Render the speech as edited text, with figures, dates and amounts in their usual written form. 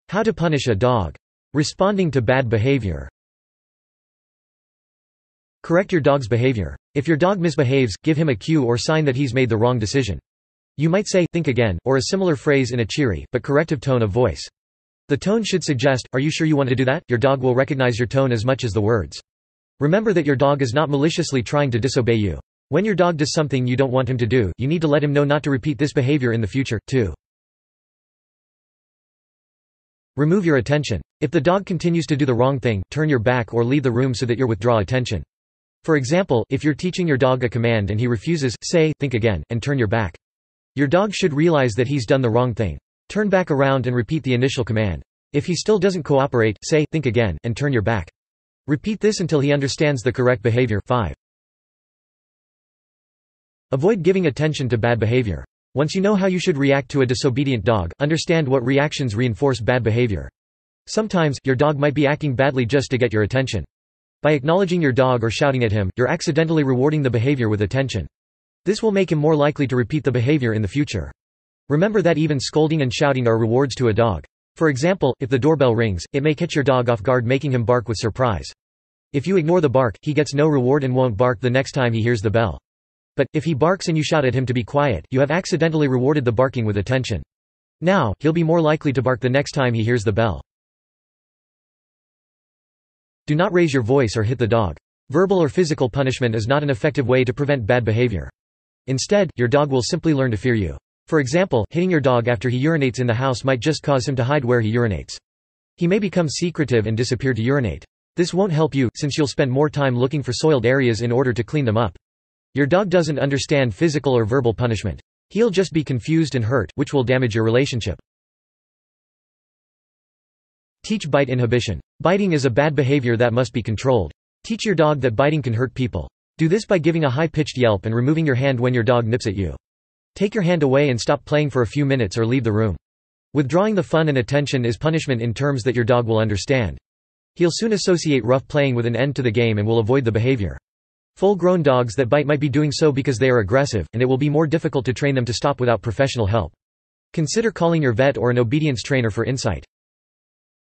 How to punish a dog. Responding to bad behavior. Correct your dog's behavior. If your dog misbehaves, give him a cue or sign that he's made the wrong decision. You might say, "Think again," or a similar phrase in a cheery, but corrective tone of voice. The tone should suggest, "Are you sure you want to do that?" Your dog will recognize your tone as much as the words. Remember that your dog is not maliciously trying to disobey you. When your dog does something you don't want him to do, you need to let him know not to repeat this behavior in the future, too. Remove your attention. If the dog continues to do the wrong thing, turn your back or leave the room so that you withdraw attention. For example, if you're teaching your dog a command and he refuses, say, "Think again," and turn your back. Your dog should realize that he's done the wrong thing. Turn back around and repeat the initial command. If he still doesn't cooperate, say, "Think again," and turn your back. Repeat this until he understands the correct behavior. 5. Avoid giving attention to bad behavior. Once you know how you should react to a disobedient dog, understand what reactions reinforce bad behavior. Sometimes, your dog might be acting badly just to get your attention. By acknowledging your dog or shouting at him, you're accidentally rewarding the behavior with attention. This will make him more likely to repeat the behavior in the future. Remember that even scolding and shouting are rewards to a dog. For example, if the doorbell rings, it may catch your dog off guard, making him bark with surprise. If you ignore the bark, he gets no reward and won't bark the next time he hears the bell. But, if he barks and you shout at him to be quiet, you have accidentally rewarded the barking with attention. Now, he'll be more likely to bark the next time he hears the bell. Do not raise your voice or hit the dog. Verbal or physical punishment is not an effective way to prevent bad behavior. Instead, your dog will simply learn to fear you. For example, hitting your dog after he urinates in the house might just cause him to hide where he urinates. He may become secretive and disappear to urinate. This won't help you, since you'll spend more time looking for soiled areas in order to clean them up. Your dog doesn't understand physical or verbal punishment. He'll just be confused and hurt, which will damage your relationship. Teach bite inhibition. Biting is a bad behavior that must be controlled. Teach your dog that biting can hurt people. Do this by giving a high-pitched yelp and removing your hand when your dog nips at you. Take your hand away and stop playing for a few minutes or leave the room. Withdrawing the fun and attention is punishment in terms that your dog will understand. He'll soon associate rough playing with an end to the game and will avoid the behavior. Full-grown dogs that bite might be doing so because they are aggressive, and it will be more difficult to train them to stop without professional help. Consider calling your vet or an obedience trainer for insight.